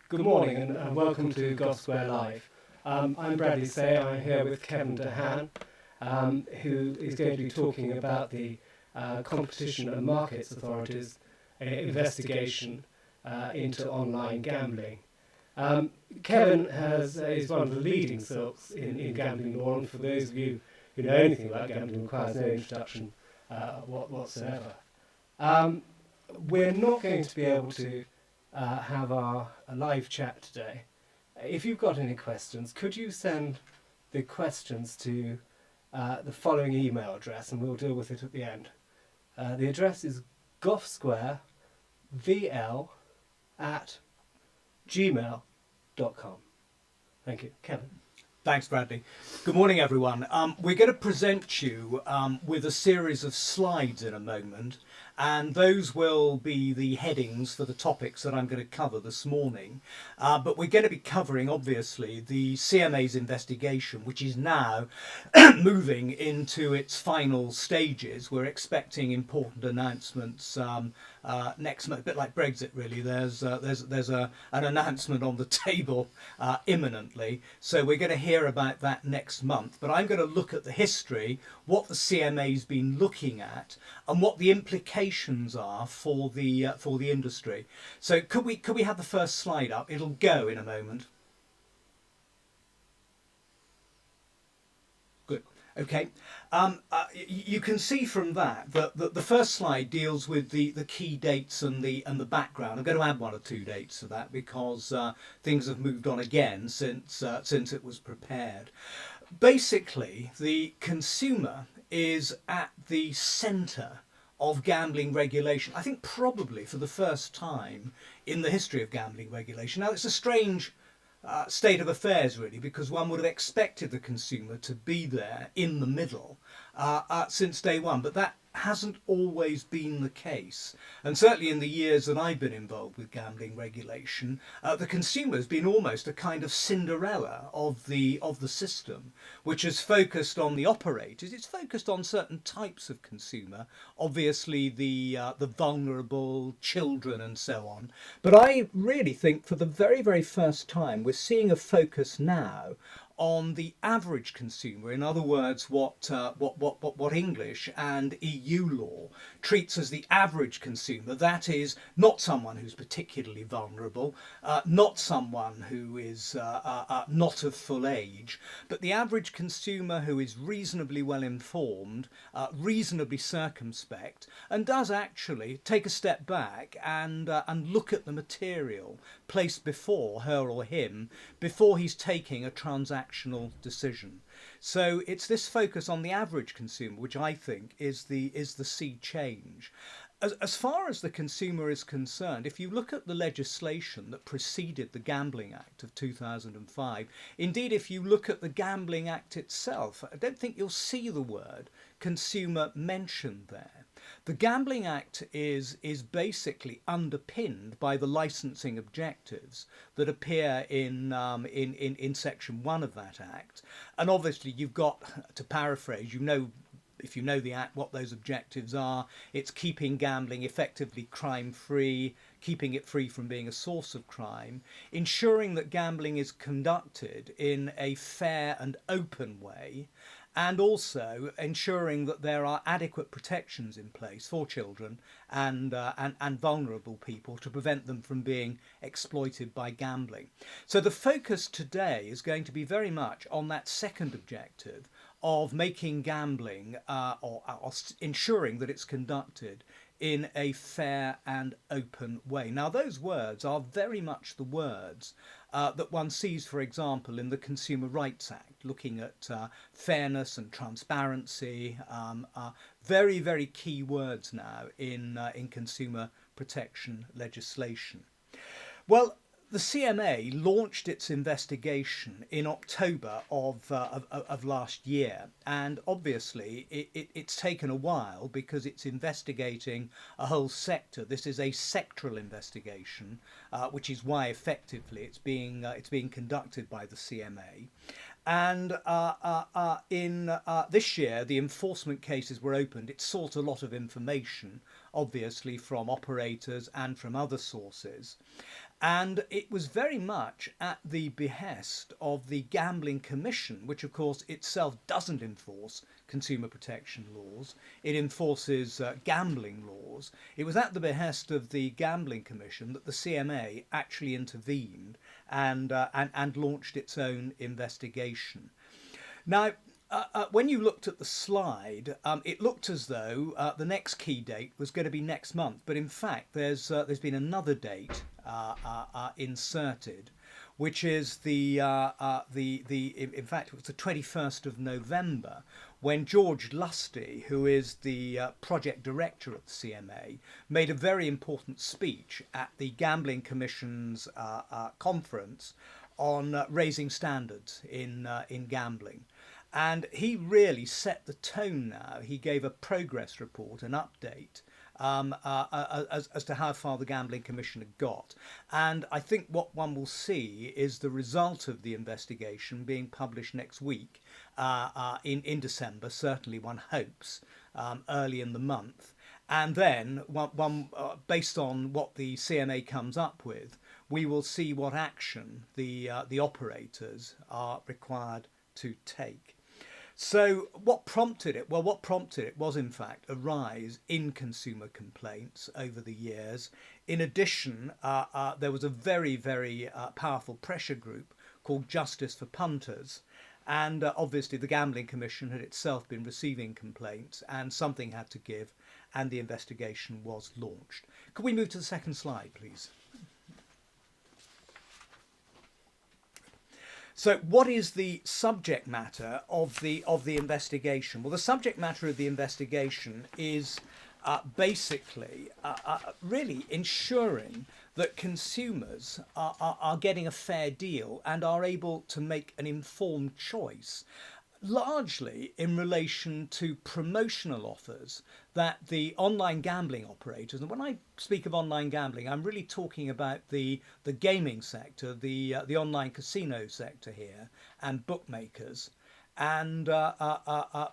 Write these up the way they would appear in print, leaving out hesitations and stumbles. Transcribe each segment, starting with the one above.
Good morning and welcome to Gough Square Live. I'm Bradley Say. I'm here with Kevin de Haan, who is going to be talking about the Competition and Markets Authority's investigation into online gambling. Kevin is one of the leading silks in gambling law, and for those of you who know anything about gambling, requires no introduction whatsoever. We're not going to be able to have a live chat today. If you've got any questions, could you send the questions to the following email address, and we'll deal with it at the end. The address is goughsquarevl@gmail.com. Thank you. Kevin. Thanks, Bradley. Good morning, everyone. We're going to present you with a series of slides in a moment, and those will be the headings for the topics that I'm going to cover this morning. But we're going to be covering, obviously, the CMA's investigation, which is now moving into its final stages. We're expecting important announcements next month, a bit like Brexit, really. There's an announcement on the table imminently, so we're going to hear about that next month. But I'm going to look at the history, what the CMA's been looking at, and what the implications are for the industry. So could we have the first slide up? It'll go in a moment. Good. Okay. You can see from that the first slide deals with the key dates and the background. I'm going to add one or two dates to that because things have moved on again since it was prepared. Basically, the consumer is at the centre of gambling regulation. I think probably for the first time in the history of gambling regulation. Now, it's a strange state of affairs, really, because one would have expected the consumer to be there in the middle since day one, but that hasn't always been the case. And certainly in the years that I've been involved with gambling regulation, the consumer has been almost a kind of Cinderella of the system, which has focused on the operators. It's focused on certain types of consumer, obviously the vulnerable, children and so on. But I really think for the very, very first time we're seeing a focus now on the average consumer. In other words, what English and EU law treats as the average consumer. That is not someone who's particularly vulnerable, not someone who is not of full age, but the average consumer who is reasonably well informed, reasonably circumspect, and does actually take a step back and look at the material placed before her or him before he's taking a transactional decision. So it's this focus on the average consumer which I think is the sea change. As far as the consumer is concerned, if you look at the legislation that preceded the Gambling Act of 2005, indeed if you look at the Gambling Act itself, I don't think you'll see the word consumer mentioned there. The Gambling Act is basically underpinned by the licensing objectives that appear in section 1 of that act. And obviously you've got, to paraphrase, if you know the Act, what those objectives are. It's keeping gambling effectively crime-free, keeping it free from being a source of crime, ensuring that gambling is conducted in a fair and open way, and also ensuring that there are adequate protections in place for children and vulnerable people to prevent them from being exploited by gambling. So the focus today is going to be very much on that second objective of making gambling or ensuring that it's conducted in a fair and open way. Now, those words are very much the words that one sees, for example, in the Consumer Rights Act, looking at fairness and transparency, very, very key words now in consumer protection legislation. Well, the CMA launched its investigation in October of last year, and obviously it's taken a while because it's investigating a whole sector. This is a sectoral investigation, which is why effectively it's being conducted by the CMA. And in this year, the enforcement cases were opened. It sought a lot of information, obviously, from operators and from other sources. And it was very much at the behest of the Gambling Commission, which of course itself doesn't enforce consumer protection laws. It enforces gambling laws. It was at the behest of the Gambling Commission that the CMA actually intervened and launched its own investigation. Now, when you looked at the slide, it looked as though the next key date was going to be next month, but in fact, there's been another date inserted, which is in fact it was the 21st of November, when George Lusty, who is the project director at the CMA, made a very important speech at the Gambling Commission's conference on raising standards in gambling. And he really set the tone now. He gave a progress report, an update, as to how far the Gambling Commission had got. And I think what one will see is the result of the investigation being published next week in December, certainly one hopes, early in the month. And then, based on what the CMA comes up with, we will see what action the operators are required to take. So what prompted it? Well, what prompted it was, in fact, a rise in consumer complaints over the years. In addition, there was a very, very powerful pressure group called Justice for Punters. And obviously, the Gambling Commission had itself been receiving complaints, and something had to give, and the investigation was launched. Could we move to the second slide, please? So, what is the subject matter of the investigation? Well, the subject matter of the investigation is basically really ensuring that consumers are getting a fair deal and are able to make an informed choice, largely in relation to promotional offers that the online gambling operators, and when I speak of online gambling, I'm really talking about the gaming sector, the online casino sector here, and bookmakers. And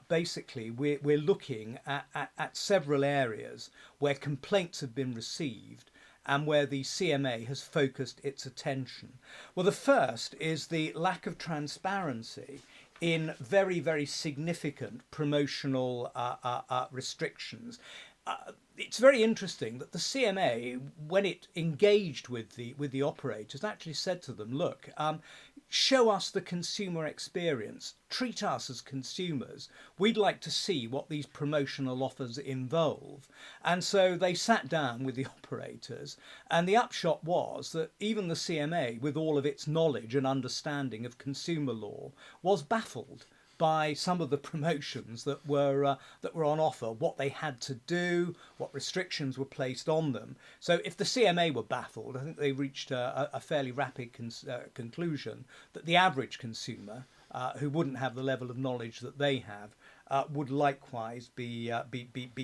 basically, we're looking at several areas where complaints have been received and where the CMA has focused its attention. Well, the first is the lack of transparency in very, very significant promotional restrictions. It's very interesting that the CMA, when it engaged with the operators, actually said to them, look, show us the consumer experience, treat us as consumers. We'd like to see what these promotional offers involve. And so they sat down with the operators, and the upshot was that even the CMA, with all of its knowledge and understanding of consumer law, was baffled by some of the promotions that were on offer, what they had to do, what restrictions were placed on them. So if the CMA were baffled, I think they reached a fairly rapid conclusion that the average consumer, who wouldn't have the level of knowledge that they have, would likewise be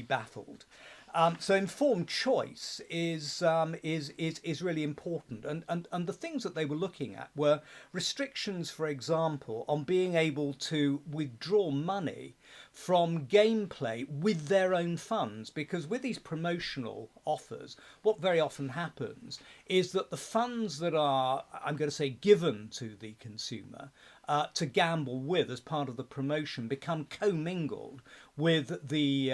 baffled. So informed choice is really important, and the things that they were looking at were restrictions, for example, on being able to withdraw money from gameplay with their own funds, because with these promotional offers, what very often happens is that the funds that are, I'm going to say, given to the consumer to gamble with as part of the promotion become commingled with the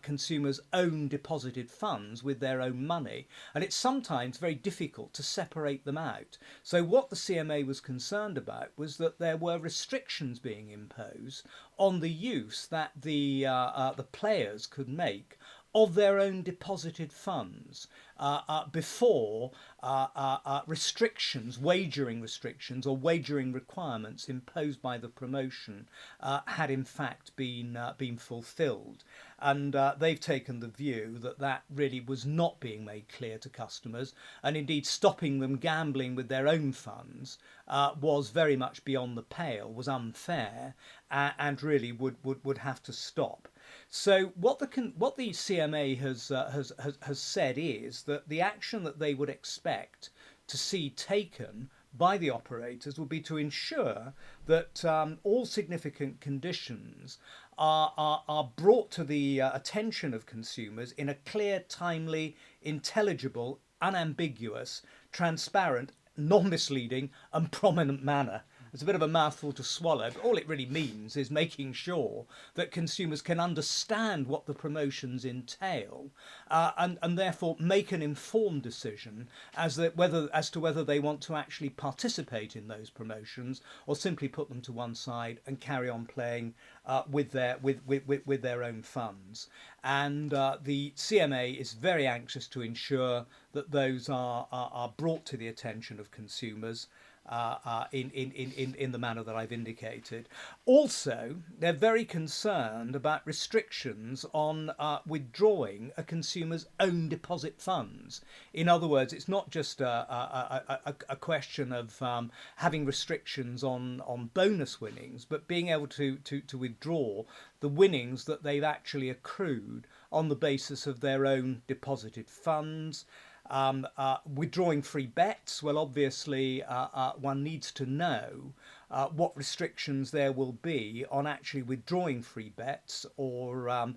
consumer's own deposited funds, with their own money, and it's sometimes very difficult to separate them out. So what the CMA was concerned about was that there were restrictions being imposed on the use that the players could make of their own deposited funds before restrictions, wagering restrictions or wagering requirements imposed by the promotion had in fact been fulfilled. And they've taken the view that that really was not being made clear to customers, and indeed stopping them gambling with their own funds was very much beyond the pale, was unfair, and really would have to stop. So what the CMA has said is that the action that they would expect to see taken by the operators would be to ensure that all significant conditions are brought to the attention of consumers in a clear, timely, intelligible, unambiguous, transparent, non-misleading and prominent manner. It's a bit of a mouthful to swallow, but all it really means is making sure that consumers can understand what the promotions entail, and therefore make an informed decision as to whether they want to actually participate in those promotions or simply put them to one side and carry on playing with their own funds. And the CMA is very anxious to ensure that those are brought to the attention of consumers in the manner that I've indicated. Also, they're very concerned about restrictions on withdrawing a consumer's own deposit funds. In other words, it's not just a question of having restrictions on bonus winnings, but being able to withdraw the winnings that they've actually accrued on the basis of their own deposited funds. Withdrawing free bets, well, obviously one needs to know what restrictions there will be on actually withdrawing free bets or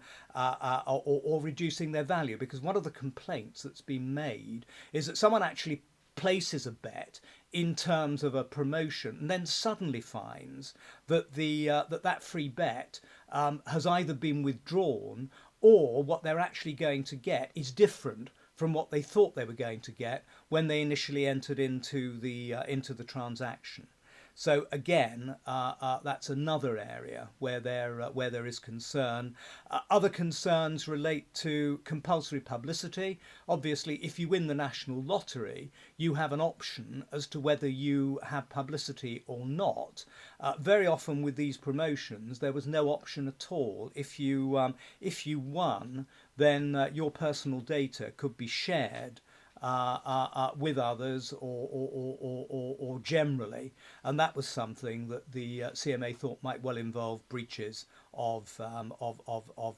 reducing their value, because one of the complaints that's been made is that someone actually places a bet in terms of a promotion and then suddenly finds that that free bet has either been withdrawn, or what they're actually going to get is different from what they thought they were going to get when they initially entered into the transaction. So again, that's another area where there is concern. Other concerns relate to compulsory publicity. Obviously, if you win the national lottery, you have an option as to whether you have publicity or not. Very often with these promotions, there was no option at all. If you won, then your personal data could be shared with others or generally, and that was something that the CMA thought might well involve breaches of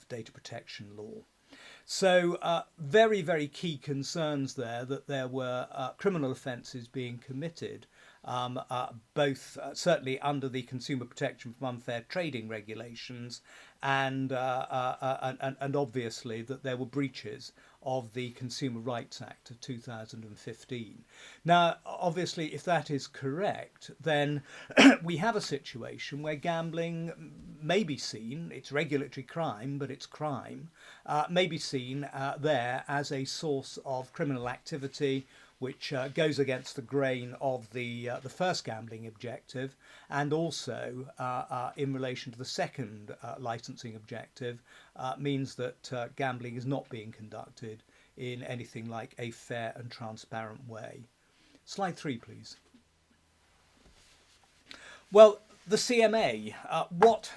data protection law. So very, very key concerns there, that there were criminal offences being committed, both certainly under the Consumer Protection from Unfair Trading regulations, and obviously that there were breaches of the Consumer Rights Act of 2015. Now, obviously, if that is correct, then we have a situation where gambling may be seen, it's regulatory crime, but it's crime, may be seen there as a source of criminal activity, which goes against the grain of the first gambling objective, and also in relation to the second licensing objective, means that gambling is not being conducted in anything like a fair and transparent way. Slide 3, please. Well, the CMA, what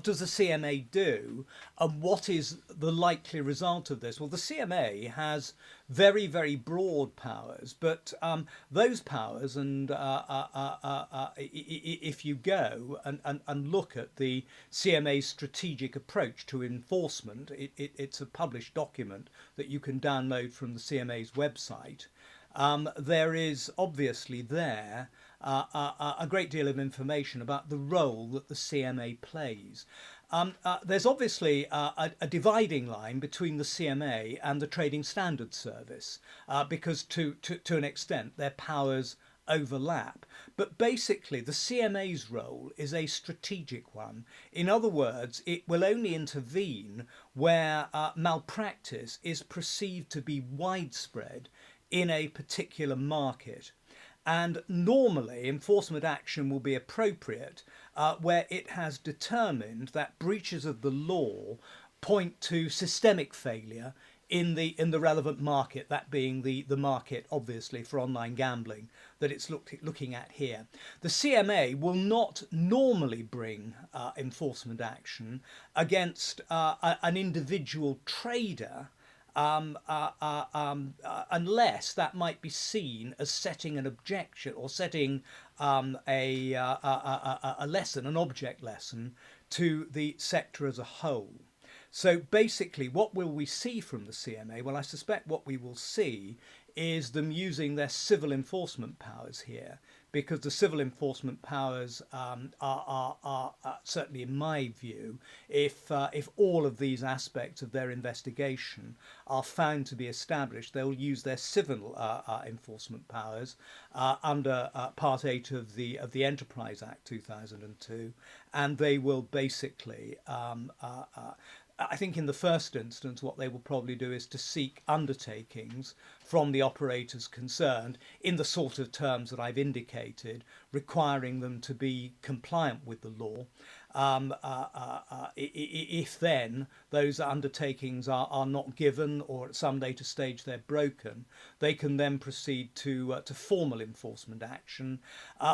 does the CMA do, and what is the likely result of this? Well, the CMA has very, very broad powers, but those powers, and if you go and look at the CMA's strategic approach to enforcement, it's a published document that you can download from the CMA's website. There is obviously there a great deal of information about the role that the CMA plays. There's obviously a dividing line between the CMA and the Trading Standards Service, because to an extent their powers overlap. But basically the CMA's role is a strategic one. In other words, it will only intervene where malpractice is perceived to be widespread in a particular market. And normally enforcement action will be appropriate where it has determined that breaches of the law point to systemic failure in the relevant market, that being the market obviously for online gambling that it's looking at here. The CMA will not normally bring enforcement action against an individual trader, unless that might be seen as setting an objection or setting a lesson, an object lesson to the sector as a whole. So basically, what will we see from the CMA? Well, I suspect what we will see is them using their civil enforcement powers here because the civil enforcement powers are certainly, in my view, if all of these aspects of their investigation are found to be established, they will use their civil enforcement powers under Part 8 of the Enterprise Act 2002, and they will basically I think in the first instance, what they will probably do is to seek undertakings from the operators concerned in the sort of terms that I've indicated, requiring them to be compliant with the law. If then those undertakings are not given, or at some later stage they're broken, they can then proceed to formal enforcement action.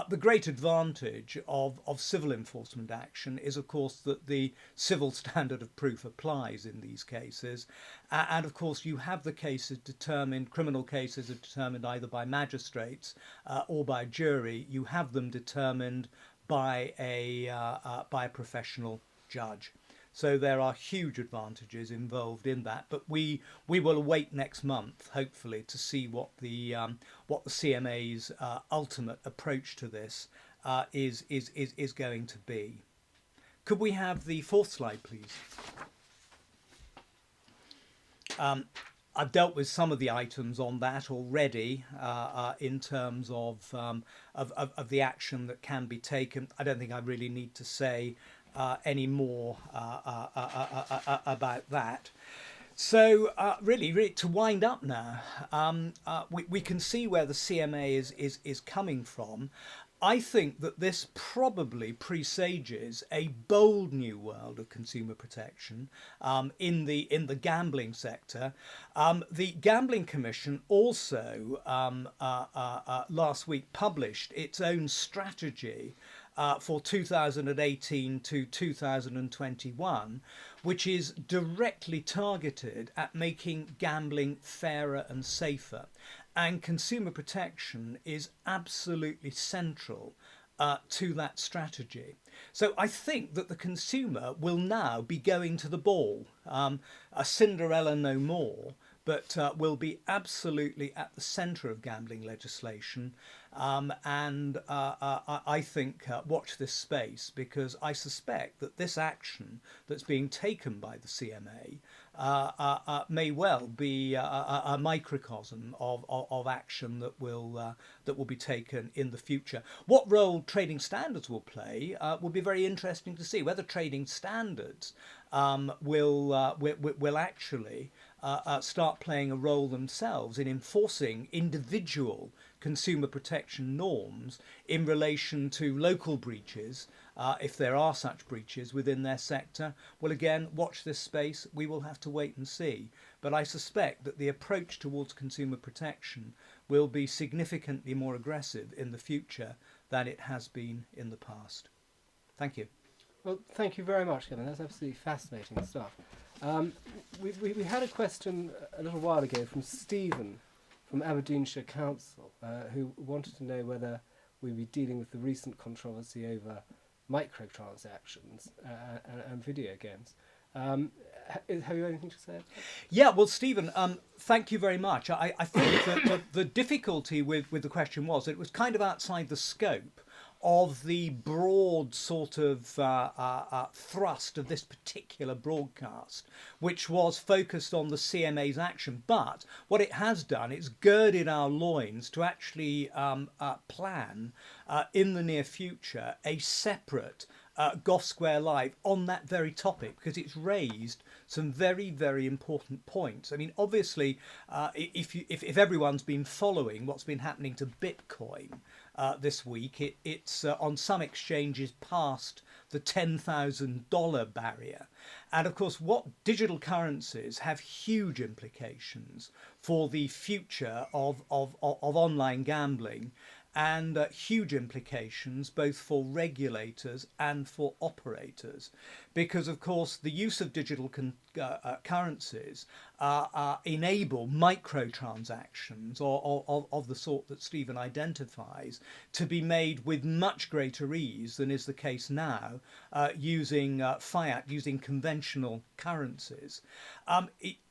The great advantage of civil enforcement action is, of course, that the civil standard of proof applies in these cases, and of course you have the cases determined, criminal cases are determined either by magistrates or by jury. You have them determined by a professional judge. So there are huge advantages involved in that. But we will await next month, hopefully, to see what the CMA's ultimate approach to this is going to be. Could we have the fourth slide, please? I've dealt with some of the items on that already in terms of the action that can be taken. I don't think I really need to say any more about that. So really, to wind up now, we can see where the CMA is coming from. I think that this probably presages a bold new world of consumer protection in the gambling sector. The Gambling Commission also last week published its own strategy for 2018 to 2021, which is directly targeted at making gambling fairer and safer. And consumer protection is absolutely central to that strategy. So I think that the consumer will now be going to the ball, a Cinderella no more, but will be absolutely at the centre of gambling legislation. And I think watch this space, because I suspect that this action that's being taken by the CMA may well be a microcosm of action that will be taken in the future. What role trading standards will play will be very interesting to see. Whether trading standards will actually start playing a role themselves in enforcing individual consumer protection norms in relation to local breaches, if there are such breaches within their sector. Well, again, watch this space. We will have to wait and see. But I suspect that the approach towards consumer protection will be significantly more aggressive in the future than it has been in the past. Thank you. Well, thank you very much, Kevin. That's absolutely fascinating stuff. We had a question a little while ago from Stephen from Aberdeenshire Council, who wanted to know whether we'd be dealing with the recent controversy over microtransactions and video games. Have you anything to say about that? Yeah, well, Stephen, thank you very much. I think that the difficulty with the question was that it was kind of outside the scope of the broad sort of thrust of this particular broadcast, which was focused on the CMA's action. But what it has done, it's girded our loins to actually plan in the near future a separate Gough Square Live on that very topic, because it's raised some very, very important points. I mean, obviously, if everyone's been following what's been happening to Bitcoin this week, it's on some exchanges past the $10,000 barrier. And of course, what digital currencies have huge implications for the future of online gambling, and huge implications both for regulators and for operators, because of course the use of digital currencies enable microtransactions of the sort that Stephen identifies to be made with much greater ease than is the case now using fiat, using conventional currencies.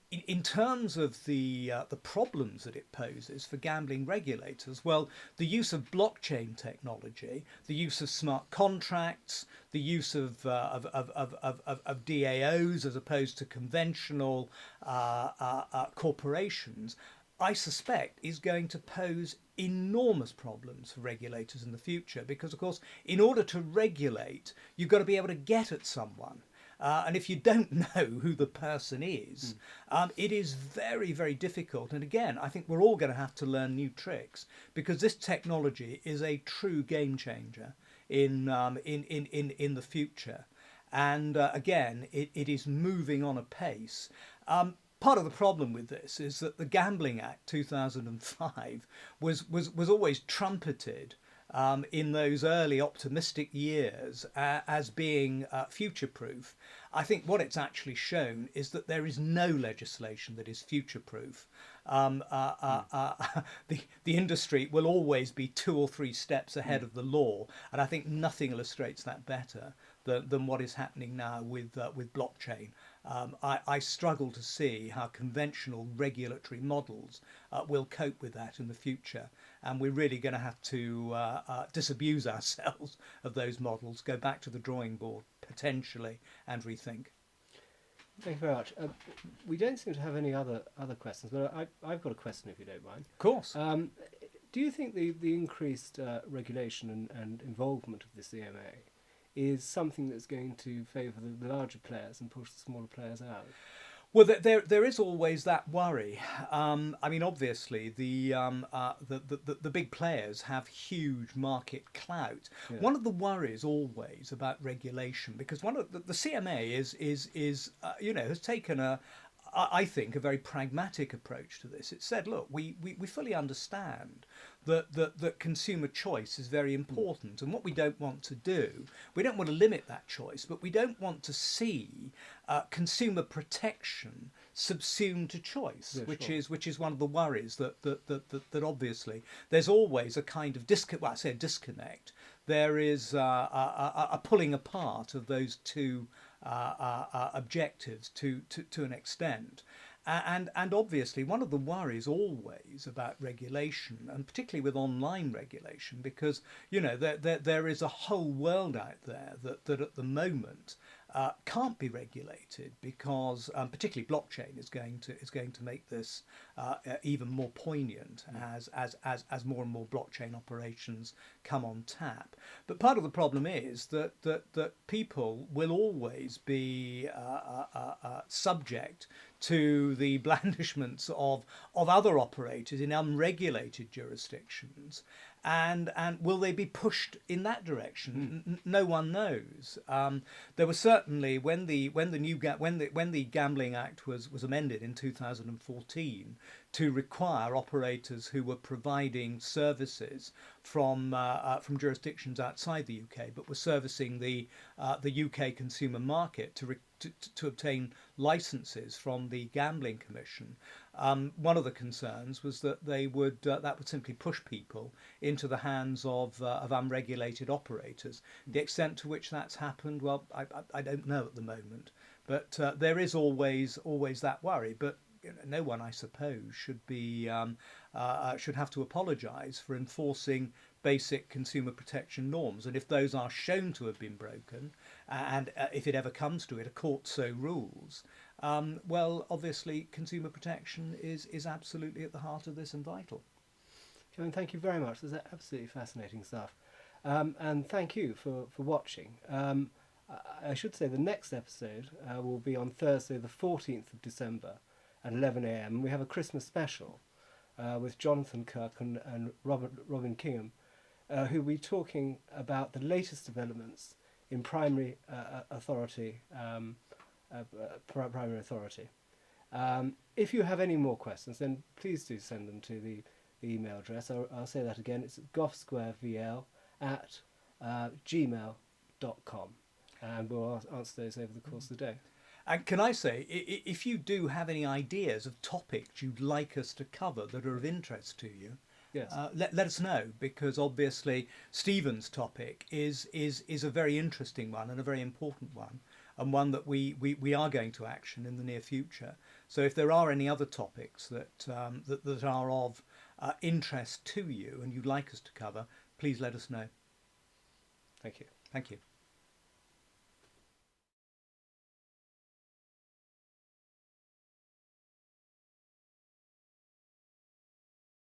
in terms of the problems that it poses for gambling regulators, well, the use of blockchain technology, the use of smart contracts, the use of DAOs as opposed to conventional corporations, I suspect is going to pose enormous problems for regulators in the future because, of course, in order to regulate, you've got to be able to get at someone. And if you don't know who the person is, it is very, very difficult. And again, I think we're all going to have to learn new tricks because this technology is a true game changer in the future. And again, it is moving on a pace. Part of the problem with this is that the Gambling Act 2005 was always trumpeted in those early optimistic years as being future-proof. I think what it's actually shown is that there is no legislation that is future-proof. The industry will always be 2 or 3 steps ahead of the law, and I think nothing illustrates that better than what is happening now with blockchain. I struggle to see how conventional regulatory models will cope with that in the future, and we're really going to have to disabuse ourselves of those models, go back to the drawing board potentially, and rethink. Thank you very much. We don't seem to have any other questions, but I've got a question if you don't mind. Of course. Do you think the increased regulation and involvement of the CMA is something that's going to favour the larger players and push the smaller players out? Well, there is always that worry. I mean, obviously, the big players have huge market clout. Yeah. One of the worries always about regulation, because one of the CMA is has taken I think, a very pragmatic approach to this. It said, look, we fully understand that consumer choice is very important, and what we don't want to do, we don't want to limit that choice, but we don't want to see consumer protection subsumed to choice, yeah, which is one of the worries that obviously there's always a kind of disconnect. There is a pulling apart of those two objectives to an extent. And obviously one of the worries always about regulation, and particularly with online regulation, because there is a whole world out there that at the moment can't be regulated because particularly blockchain is going to make this even more poignant as more and more blockchain operations come on tap. But part of the problem is that people will always be subject to the blandishments of other operators in unregulated jurisdictions, and will they be pushed in that direction? No one knows. There was certainly when the Gambling Act was amended in 2014 to require operators who were providing services from jurisdictions outside the UK but were servicing the UK consumer market to obtain licenses from the Gambling Commission. One of the concerns was that that would simply push people into the hands of unregulated operators. The extent to which that's happened, well, I don't know at the moment, but there is always that worry. But no one, I suppose, should have to apologise for enforcing basic consumer protection norms, and if those are shown to have been broken, and if it ever comes to it, a court so rules, well, obviously consumer protection is absolutely at the heart of this and vital. Kevin, thank you very much. This is absolutely fascinating stuff, and thank you for watching. I should say the next episode will be on Thursday the 14th of December at 11 a.m. We have a Christmas special with Jonathan Kirk and Robin Kingham, who will be talking about the latest developments in primary authority. If you have any more questions, then please do send them to the email address. I'll say that again. It's goughsquarevl@gmail.com, and we'll answer those over the course of the day. And can I say, if you do have any ideas of topics you'd like us to cover that are of interest to you, yes, let us know, because obviously Stephen's topic is a very interesting one and a very important one, and one that we are going to action in the near future. So if there are any other topics that are of interest to you and you'd like us to cover, please let us know. Thank you. Thank you.